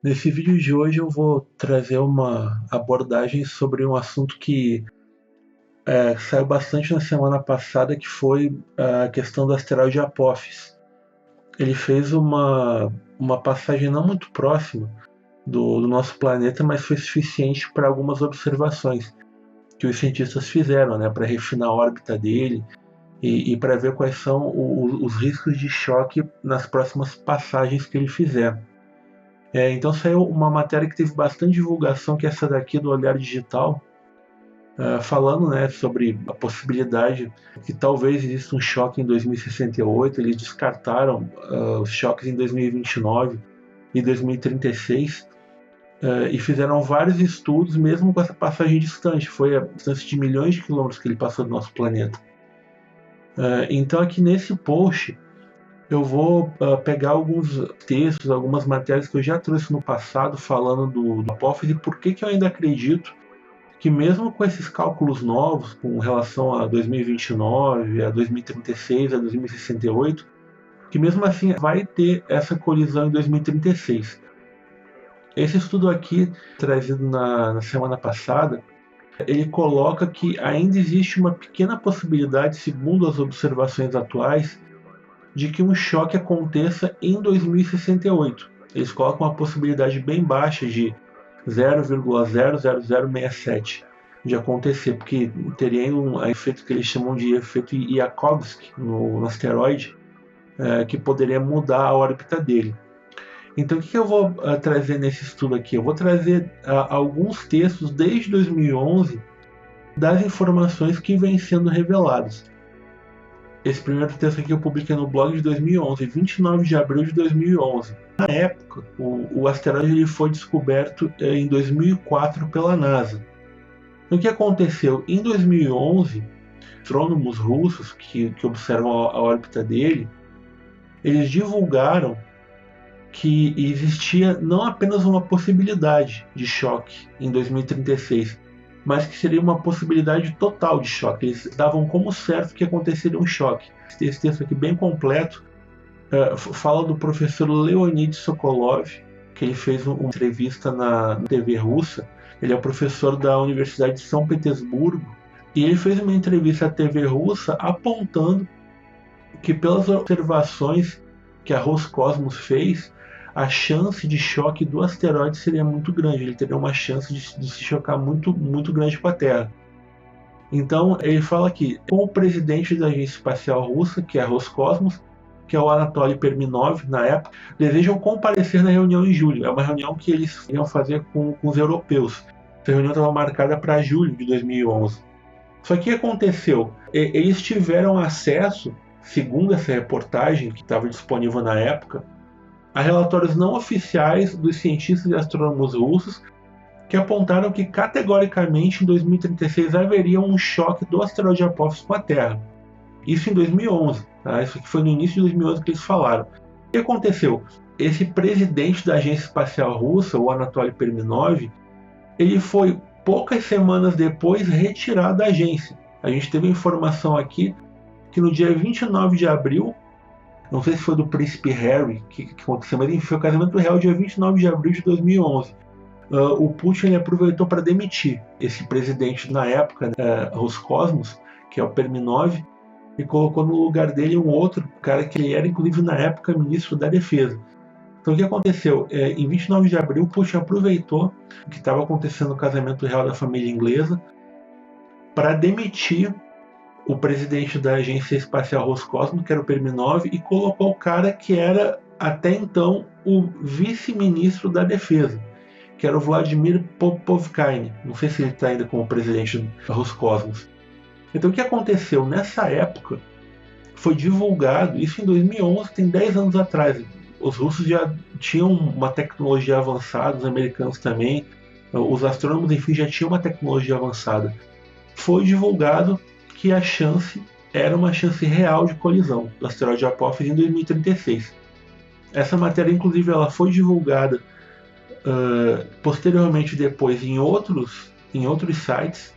Nesse vídeo de hoje eu vou trazer uma abordagem sobre um assunto que saiu bastante na semana passada, que foi a questão do asteroide Apophis. Ele fez uma passagem não muito próxima do nosso planeta, mas foi suficiente para algumas observações que os cientistas fizeram, né, para refinar a órbita dele e para ver quais são os riscos de choque nas próximas passagens que ele fizer. Então saiu uma matéria que teve bastante divulgação, que é essa daqui do Olhar Digital, falando, né, sobre a possibilidade que talvez exista um choque em 2068. Eles descartaram os choques em 2029 e 2036 e fizeram vários estudos, mesmo com essa passagem distante. Foi a distância de milhões de quilômetros que ele passou do nosso planeta. Então aqui nesse post eu vou pegar alguns textos, algumas matérias que eu já trouxe no passado falando do Apophis, e por que eu ainda acredito que mesmo com esses cálculos novos, com relação a 2029, a 2036, a 2068, que mesmo assim vai ter essa colisão em 2036. Esse estudo aqui, trazido na semana passada, ele coloca que ainda existe uma pequena possibilidade, segundo as observações atuais, de que um choque aconteça em 2068. Eles colocam uma possibilidade bem baixa de 0,00067 de acontecer, porque teria um efeito que eles chamam de efeito Iakovsky no asteroide, que poderia mudar a órbita dele. Então o que eu vou trazer nesse estudo aqui? Eu vou trazer alguns textos desde 2011 das informações que vêm sendo reveladas. Esse primeiro texto aqui eu publiquei no blog de 2011, 29 de abril de 2011. Na época, o asteroide ele foi descoberto em 2004 pela NASA. O que aconteceu? Em 2011, astrônomos russos que observam a órbita dele, eles divulgaram que existia não apenas uma possibilidade de choque em 2036, mas que seria uma possibilidade total de choque. Eles davam como certo que aconteceria um choque. Esse texto aqui bem completo fala do professor Leonid Sokolov, que ele fez uma entrevista na TV russa. Ele é o professor da Universidade de São Petersburgo, e ele fez uma entrevista à TV russa apontando que, pelas observações que a Roscosmos fez, a chance de choque do asteroide seria muito grande. Ele teria uma chance de se chocar muito, muito grande com a Terra. Então ele fala que, com o presidente da Agência Espacial Russa, que é a Roscosmos, que é o Anatoly Perminov, na época, desejam comparecer na reunião em julho. É uma reunião que eles iam fazer com os europeus. Essa reunião estava marcada para julho de 2011. Só que o que aconteceu? Eles tiveram acesso, segundo essa reportagem que estava disponível na época, a relatórios não oficiais dos cientistas e astrônomos russos, que apontaram que categoricamente em 2036 haveria um choque do asteroide Apophis com a Terra. Isso em 2011. Tá? Isso aqui foi no início de 2011 que eles falaram. O que aconteceu? Esse presidente da Agência Espacial Russa, o Anatoly Perminov, ele foi poucas semanas depois retirado da agência. A gente teve informação aqui que no dia 29 de abril, não sei se foi do príncipe Harry que aconteceu, mas enfim, foi o casamento real dia 29 de abril de 2011. O Putin aproveitou para demitir esse presidente na época, Roscosmos, que é o Perminov, e colocou no lugar dele um outro cara que ele era, inclusive, na época, ministro da Defesa. Então o que aconteceu? Em 29 de abril, Putin aproveitou o que estava acontecendo no casamento real da família inglesa para demitir o presidente da Agência Espacial Roscosmos, que era o Perminov, e colocou o cara que era, até então, o vice-ministro da Defesa, que era o Vladimir Popovkine. Não sei se ele está ainda como presidente da Roscosmos. Então o que aconteceu? Nessa época, foi divulgado, isso em 2011, tem 10 anos atrás. Os russos já tinham uma tecnologia avançada, os americanos também, os astrônomos, enfim, já tinham uma tecnologia avançada. Foi divulgado que a chance era uma chance real de colisão do asteroide Apophis em 2036. Essa matéria, inclusive, ela foi divulgada posteriormente depois em outros sites.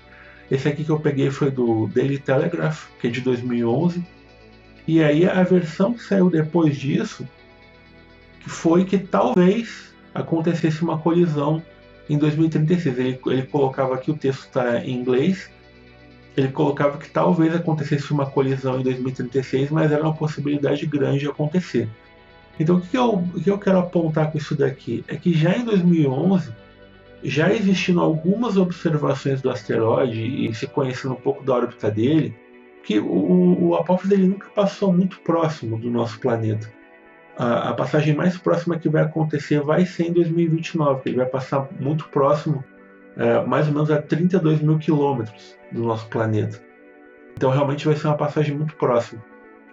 Esse aqui que eu peguei foi do Daily Telegraph, que é de 2011. E aí a versão que saiu depois disso, que foi que talvez acontecesse uma colisão em 2036. Ele colocava aqui, o texto está em inglês, ele colocava que talvez acontecesse uma colisão em 2036, mas era uma possibilidade grande de acontecer. Então o que eu quero apontar com isso daqui é que já em 2011, já existindo algumas observações do asteroide e se conhecendo um pouco da órbita dele, que o Apófis dele nunca passou muito próximo do nosso planeta. A passagem mais próxima que vai acontecer vai ser em 2029, que ele vai passar muito próximo, mais ou menos a 32 mil quilômetros do nosso planeta. Então realmente vai ser uma passagem muito próxima.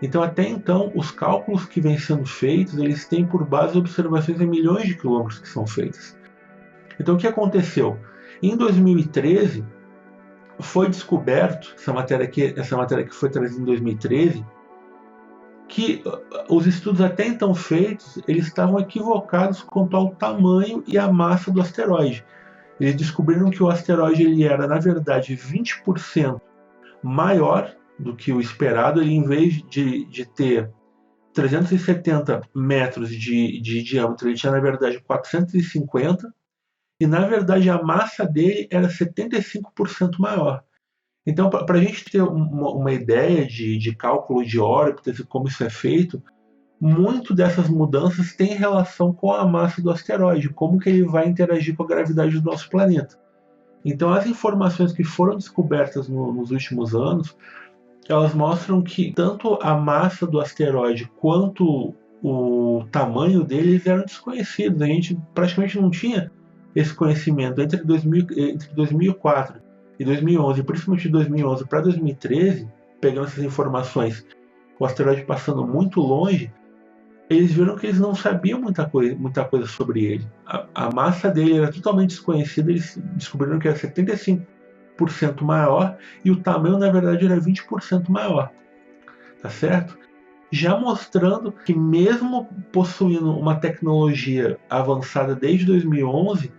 Então até então, os cálculos que vêm sendo feitos, eles têm por base observações a milhões de quilômetros que são feitas. Então o que aconteceu? Em 2013, foi descoberto, essa matéria que foi trazida em 2013, que os estudos até então feitos, eles estavam equivocados quanto ao tamanho e a massa do asteroide. Eles descobriram que o asteroide ele era, na verdade, 20% maior do que o esperado. Ele, em vez de ter 370 metros de diâmetro, ele tinha, na verdade, 450, e, na verdade, a massa dele era 75% maior. Então, para a gente ter uma ideia de cálculo de órbitas e como isso é feito, muito dessas mudanças tem relação com a massa do asteroide, como que ele vai interagir com a gravidade do nosso planeta. Então, as informações que foram descobertas nos últimos anos, elas mostram que tanto a massa do asteroide quanto o tamanho deles eram desconhecidos. A gente praticamente não tinha esse conhecimento entre 2004 e 2011, principalmente de 2011 para 2013, pegando essas informações, o asteroide passando muito longe, eles viram que eles não sabiam muita coisa sobre ele. A massa dele era totalmente desconhecida, eles descobriram que era 75% maior e o tamanho, na verdade, era 20% maior. Tá certo? Já mostrando que, mesmo possuindo uma tecnologia avançada desde 2011,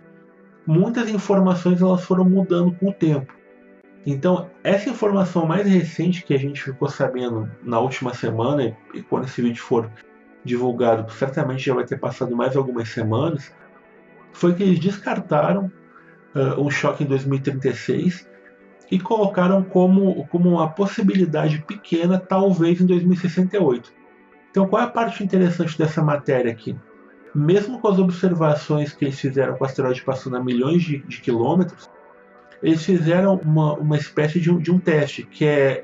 muitas informações elas foram mudando com o tempo. Então, essa informação mais recente que a gente ficou sabendo na última semana, e quando esse vídeo for divulgado, certamente já vai ter passado mais algumas semanas, foi que eles descartaram um choque em 2036 e colocaram como uma possibilidade pequena, talvez em 2068. Então, qual é a parte interessante dessa matéria aqui? Mesmo com as observações que eles fizeram com o asteroide passando a milhões de quilômetros, eles fizeram uma espécie de um teste, que é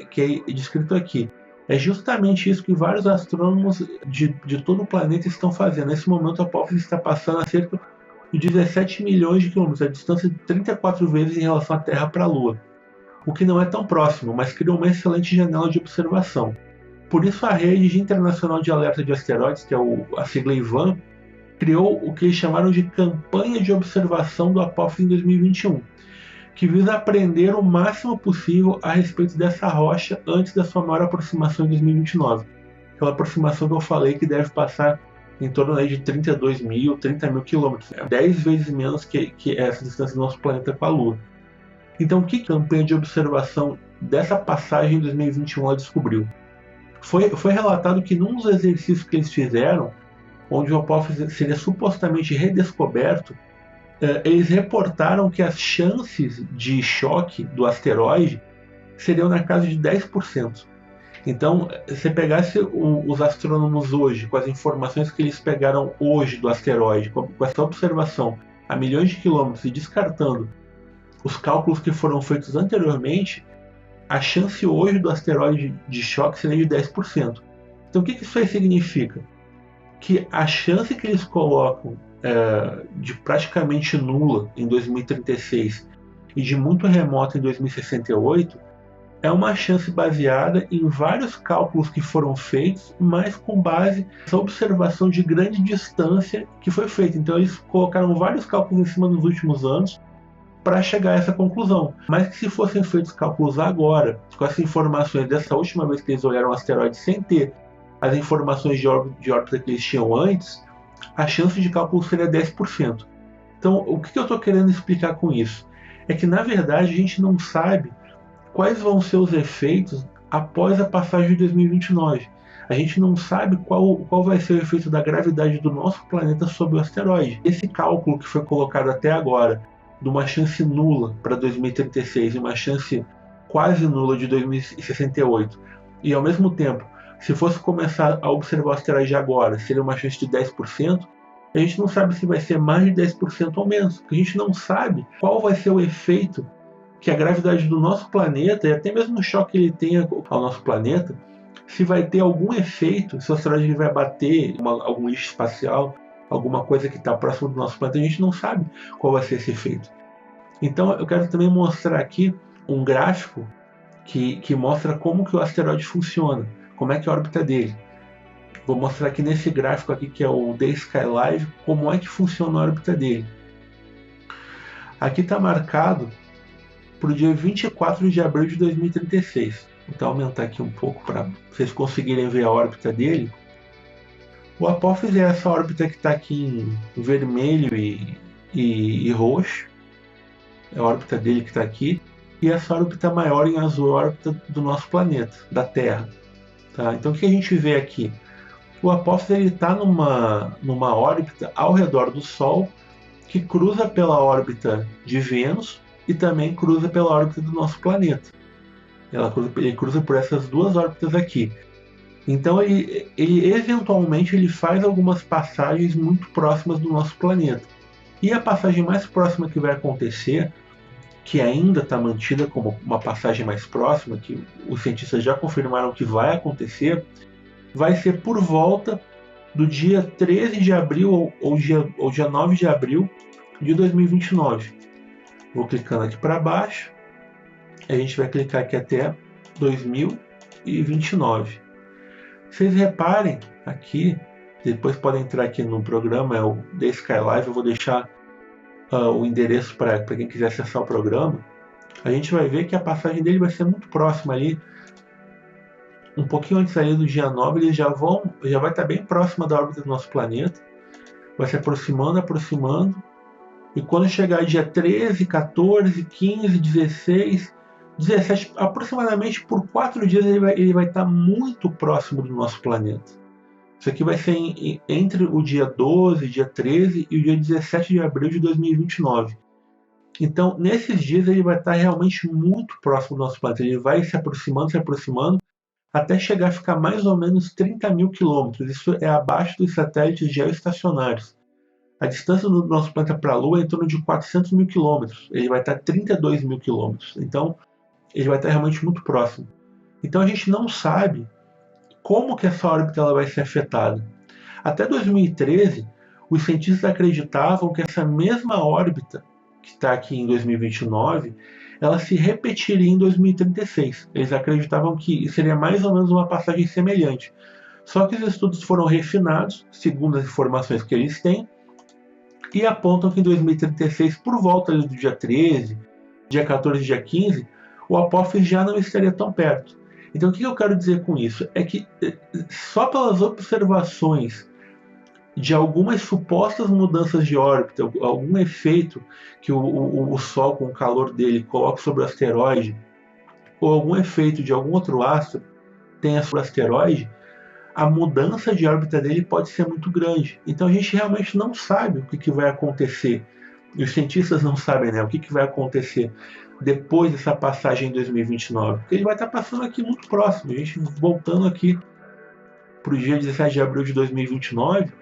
descrito aqui. É justamente isso que vários astrônomos de todo o planeta estão fazendo. Nesse momento, a Apophis está passando a cerca de 17 milhões de quilômetros, a distância de 34 vezes em relação à Terra para a Lua, o que não é tão próximo, mas cria uma excelente janela de observação. Por isso, a Rede Internacional de Alerta de Asteroides, que é a sigla IVAN, criou o que eles chamaram de Campanha de Observação do Apophis em 2021, que visa aprender o máximo possível a respeito dessa rocha antes da sua maior aproximação em 2029. Aquela aproximação que eu falei que deve passar em torno de 32 mil, 30 mil quilômetros, 10 vezes menos que essa distância do nosso planeta com a Lua. Então, o que a campanha de observação dessa passagem em 2021 ela descobriu? Foi relatado que num dos exercícios que eles fizeram, onde o Apophis seria supostamente redescoberto, eles reportaram que as chances de choque do asteroide seriam na casa de 10%. Então, se pegasse os astrônomos hoje, com as informações que eles pegaram hoje do asteroide, com essa observação a milhões de quilômetros e descartando os cálculos que foram feitos anteriormente, a chance hoje do asteroide de choque seria de 10%. Então, o que isso aí significa? Que a chance que eles colocam de praticamente nula em 2036 e de muito remota em 2068 é uma chance baseada em vários cálculos que foram feitos, mas com base nessa observação de grande distância que foi feita. Então eles colocaram vários cálculos em cima dos últimos anos para chegar a essa conclusão. Mas que se fossem feitos cálculos agora, com essas informações dessa última vez que eles olharam o asteroide sem ter as informações de órbita que eles tinham antes, a chance de cálculo seria 10%. Então, o que eu estou querendo explicar com isso? É que, na verdade, a gente não sabe quais vão ser os efeitos após a passagem de 2029. a gente não sabe qual vai ser o efeito da gravidade do nosso planeta sobre o asteroide. Esse cálculo que foi colocado até agora, de uma chance nula para 2036 e uma chance quase nula de 2068, e ao mesmo tempo, se fosse começar a observar o asteroide agora, seria uma chance de 10%, a gente não sabe se vai ser mais de 10% ou menos, porque a gente não sabe qual vai ser o efeito que a gravidade do nosso planeta, e até mesmo o choque que ele tem ao nosso planeta, se vai ter algum efeito, se o asteroide vai bater algum lixo espacial, alguma coisa que está próximo do nosso planeta, a gente não sabe qual vai ser esse efeito. Então eu quero também mostrar aqui um gráfico que mostra como que o asteroide funciona, como é que é a órbita dele. Vou mostrar aqui nesse gráfico aqui, que é o The Sky Live, como é que funciona a órbita dele. Aqui está marcado para o dia 24 de abril de 2036. Vou aumentar aqui um pouco para vocês conseguirem ver a órbita dele. O Apófise é essa órbita que está aqui em vermelho e roxo. É a órbita dele que está aqui. E essa órbita maior em azul é a órbita do nosso planeta, da Terra. Tá? Então o que a gente vê aqui? O Apófise está numa órbita ao redor do Sol, que cruza pela órbita de Vênus e também cruza pela órbita do nosso planeta. Ele cruza por essas duas órbitas aqui. Então ele eventualmente ele faz algumas passagens muito próximas do nosso planeta. E a passagem mais próxima que vai acontecer, que ainda está mantida como uma passagem mais próxima, que os cientistas já confirmaram que vai acontecer, vai ser por volta do dia 13 de abril ou dia 9 de abril de 2029. Vou clicando aqui para baixo, a gente vai clicar aqui até 2029. Vocês reparem aqui, depois podem entrar aqui no programa, é o The Sky Live, eu vou deixar o endereço para quem quiser acessar o programa. A gente vai ver que a passagem dele vai ser muito próxima ali, um pouquinho antes ali do dia 9, ele já vai estar bem próxima da órbita do nosso planeta, vai se aproximando, e quando chegar dia 13, 14, 15, 16, 17, aproximadamente por 4 dias ele vai estar muito próximo do nosso planeta. Isso aqui vai ser entre o dia 12, dia 13 e o dia 17 de abril de 2029. Então, nesses dias ele vai estar realmente muito próximo do nosso planeta. Ele vai se aproximando, até chegar a ficar mais ou menos 30 mil quilômetros. Isso é abaixo dos satélites geoestacionários. A distância do nosso planeta para a Lua é em torno de 400 mil quilômetros. Ele vai estar 32 mil quilômetros. Então, ele vai estar realmente muito próximo. Então, a gente não sabe como que essa órbita ela vai ser afetada. Até 2013, os cientistas acreditavam que essa mesma órbita que está aqui em 2029, ela se repetiria em 2036. Eles acreditavam que seria mais ou menos uma passagem semelhante. Só que os estudos foram refinados, segundo as informações que eles têm, e apontam que em 2036, por volta do dia 13, dia 14, dia 15, o Apófise já não estaria tão perto. Então o que eu quero dizer com isso? É que só pelas observações de algumas supostas mudanças de órbita, algum efeito que o Sol, com o calor dele, coloca sobre o asteroide, ou algum efeito de algum outro astro tenha sobre o asteroide, a mudança de órbita dele pode ser muito grande. Então a gente realmente não sabe o que vai acontecer. E os cientistas não sabem, né, o que vai acontecer depois dessa passagem em 2029. Porque ele vai estar passando aqui muito próximo. A gente voltando aqui para o dia 17 de abril de 2029,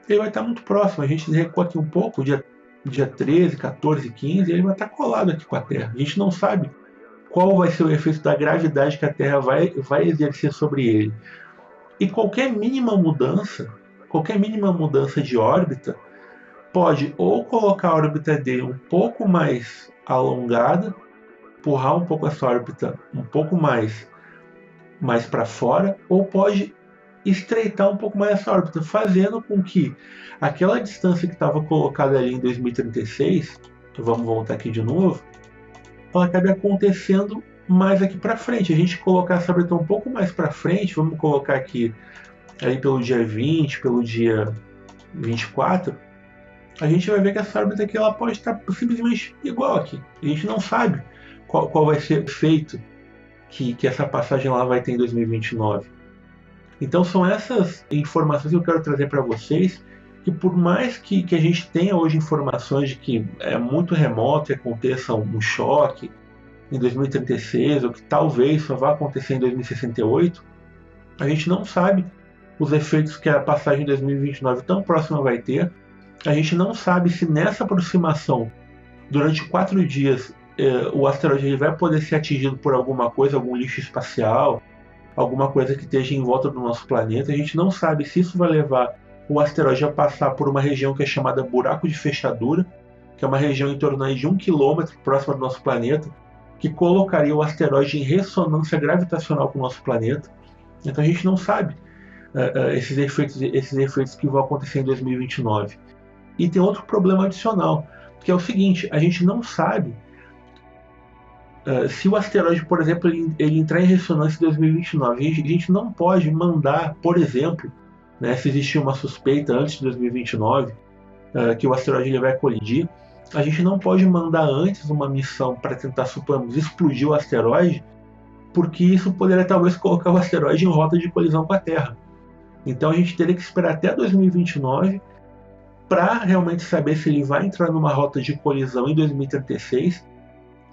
ele vai estar muito próximo. A gente recua aqui um pouco, dia 13, 14, 15, ele vai estar colado aqui com a Terra. A gente não sabe qual vai ser o efeito da gravidade que a Terra vai exercer sobre ele. E qualquer mínima mudança de órbita pode ou colocar a órbita dele um pouco mais alongada, empurrar um pouco essa órbita um pouco mais para fora, ou pode estreitar um pouco mais essa órbita, fazendo com que aquela distância que estava colocada ali em 2036, vamos voltar aqui de novo, ela acabe acontecendo mais aqui para frente. A gente colocar essa órbita um pouco mais para frente, vamos colocar aqui aí pelo dia 20, pelo dia 24, a gente vai ver que essa órbita aqui ela pode estar simplesmente igual aqui. A gente não sabe qual vai ser o efeito que essa passagem lá vai ter em 2029. Então são essas informações que eu quero trazer para vocês, que por mais que a gente tenha hoje informações de que é muito remoto que aconteça um choque em 2036, ou que talvez só vá acontecer em 2068, a gente não sabe os efeitos que a passagem de 2029 tão próxima vai ter. A gente não sabe se nessa aproximação, durante 4 dias, o asteroide ele vai poder ser atingido por alguma coisa, algum lixo espacial, alguma coisa que esteja em volta do nosso planeta. A gente não sabe se isso vai levar o asteroide a passar por uma região que é chamada buraco de fechadura, que é uma região em torno de 1 quilômetro próxima do nosso planeta, que colocaria o asteroide em ressonância gravitacional com o nosso planeta. Então a gente não sabe esses efeitos que vão acontecer em 2029. E tem outro problema adicional, que é o seguinte: a gente não sabe se o asteroide, por exemplo, ele entrar em ressonância em 2029. A gente não pode mandar, por exemplo, né, se existir uma suspeita antes de 2029 que o asteroide ele vai colidir, a gente não pode mandar antes uma missão para tentar, suponhamos, explodir o asteroide, porque isso poderia talvez colocar o asteroide em rota de colisão com a Terra. Então a gente teria que esperar até 2029 para realmente saber se ele vai entrar numa rota de colisão em 2036,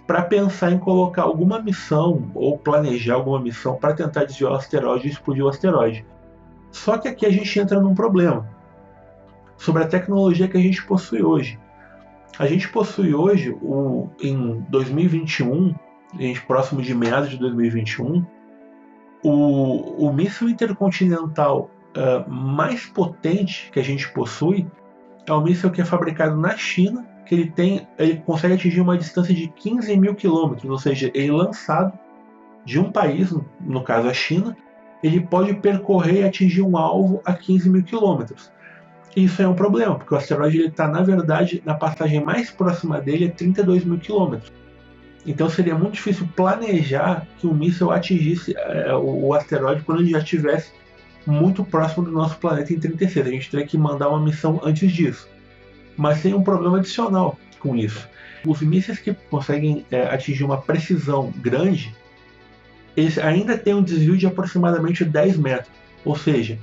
para pensar em colocar alguma missão ou planejar alguma missão para tentar desviar o asteroide e explodir o asteroide. Só que aqui a gente entra num problema sobre a tecnologia que a gente possui hoje. A gente possui hoje, em 2021, próximo de meados de 2021, o míssil intercontinental mais potente que a gente possui é um míssil que é fabricado na China, que ele consegue atingir uma distância de 15 mil quilômetros, ou seja, ele lançado de um país, no caso a China, ele pode percorrer e atingir um alvo a 15 mil quilômetros. Isso é um problema, porque o asteroide está, na verdade, na passagem mais próxima dele a 32 mil quilômetros. Então seria muito difícil planejar que o míssil atingisse o asteroide quando ele já estivesse muito próximo do nosso planeta em 36. A gente teria que mandar uma missão antes disso. Mas tem um problema adicional com isso. Os mísseis que conseguem atingir uma precisão grande, eles ainda têm um desvio de aproximadamente 10 metros. Ou seja,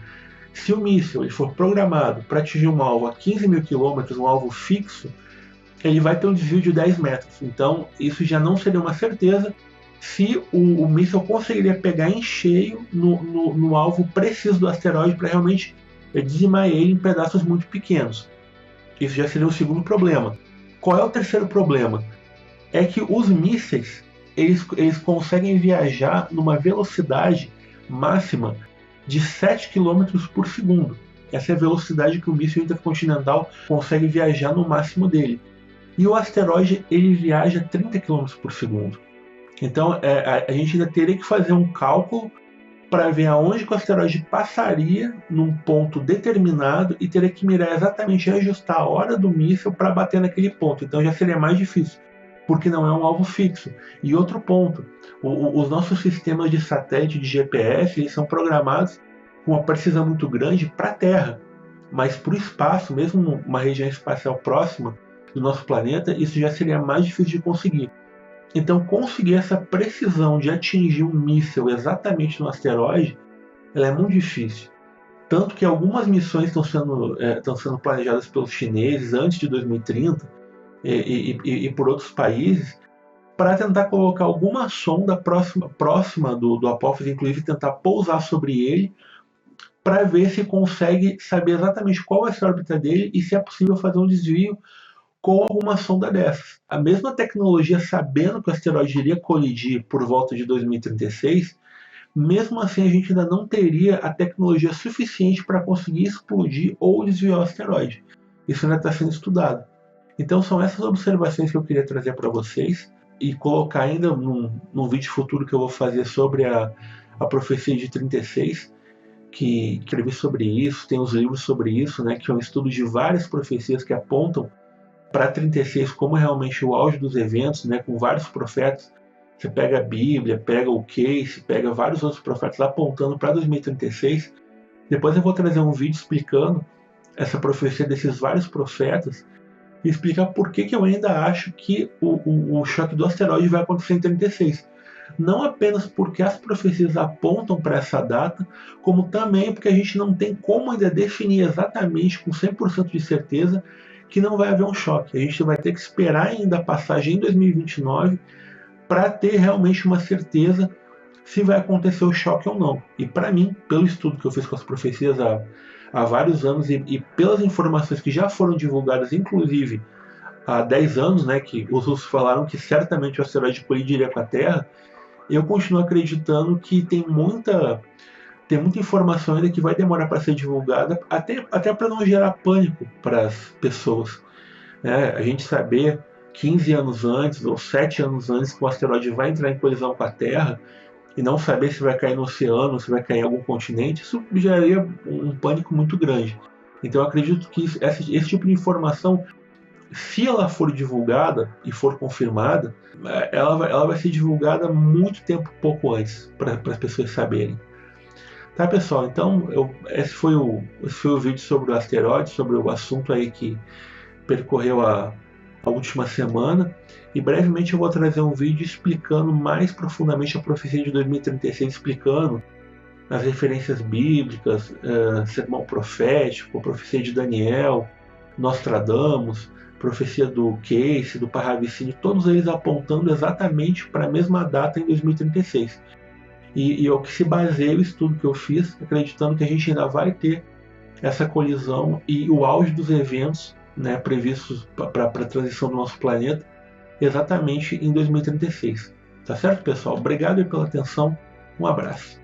se o míssil ele for programado para atingir um alvo a 15 mil quilômetros, um alvo fixo, ele vai ter um desvio de 10 metros. Então, isso já não seria uma certeza se o míssil conseguiria pegar em cheio no alvo preciso do asteroide para realmente dizimar ele em pedaços muito pequenos. Isso já seria o segundo problema. Qual é o terceiro problema? É que os mísseis eles conseguem viajar numa velocidade máxima de 7 km por segundo. Essa é a velocidade que o míssil intercontinental consegue viajar no máximo dele. E o asteroide ele viaja 30 km por segundo. Então a gente ainda teria que fazer um cálculo para ver aonde que o asteroide passaria num ponto determinado e teria que mirar exatamente e ajustar a hora do míssil para bater naquele ponto. Então já seria mais difícil, porque não é um alvo fixo. E outro ponto, os nossos sistemas de satélite, de GPS, eles são programados com uma precisão muito grande para a Terra. Mas para o espaço, mesmo numa região espacial próxima do nosso planeta, isso já seria mais difícil de conseguir. Então, conseguir essa precisão de atingir um míssil exatamente no asteroide, ela é muito difícil. Tanto que algumas missões estão sendo planejadas pelos chineses antes de 2030 e por outros países para tentar colocar alguma sonda próxima do Apófis, inclusive tentar pousar sobre ele para ver se consegue saber exatamente qual vai ser a órbita dele e se é possível fazer um desvio com alguma sonda dessas. A mesma tecnologia, sabendo que o asteroide iria colidir por volta de 2036, mesmo assim a gente ainda não teria a tecnologia suficiente para conseguir explodir ou desviar o asteroide. Isso ainda está sendo estudado. Então são essas observações que eu queria trazer para vocês e colocar ainda num vídeo futuro que eu vou fazer sobre a profecia de 36, que escrevi sobre isso, tem os livros sobre isso, né, que é um estudo de várias profecias que apontam para 36 como realmente o auge dos eventos, né, com vários profetas. Você pega a Bíblia, pega o Case, pega vários outros profetas apontando para 2036. Depois eu vou trazer um vídeo explicando essa profecia desses vários profetas e explicar por que eu ainda acho que o choque do asteroide vai acontecer em 36. não apenas porque as profecias apontam para essa data, como também porque a gente não tem como ainda definir exatamente com 100% de certeza que não vai haver um choque. A gente vai ter que esperar ainda a passagem em 2029 para ter realmente uma certeza se vai acontecer o choque ou não. E para mim, pelo estudo que eu fiz com as profecias há vários anos e pelas informações que já foram divulgadas, inclusive há 10 anos, né, que os russos falaram que certamente o asteroide colidiria com a Terra, eu continuo acreditando que tem muita informação ainda que vai demorar para ser divulgada, até para não gerar pânico para as pessoas. Né? A gente saber 15 anos antes ou 7 anos antes que o asteroide vai entrar em colisão com a Terra e não saber se vai cair no oceano, se vai cair em algum continente, isso geraria um pânico muito grande. Então eu acredito que esse tipo de informação, se ela for divulgada e for confirmada, ela vai ser divulgada muito tempo pouco antes, para as pessoas saberem. Tá, pessoal? Então, esse foi o vídeo sobre o asteroide, sobre o assunto aí que percorreu a última semana. E brevemente eu vou trazer um vídeo explicando mais profundamente a profecia de 2036, explicando as referências bíblicas, sermão profético, profecia de Daniel, Nostradamus, profecia do Case, do Parravicini, todos eles apontando exatamente para a mesma data em 2036. E o que se baseia o estudo que eu fiz, acreditando que a gente ainda vai ter essa colisão e o auge dos eventos, né, previstos para a transição do nosso planeta exatamente em 2036. Tá certo, pessoal? Obrigado pela atenção. Um abraço.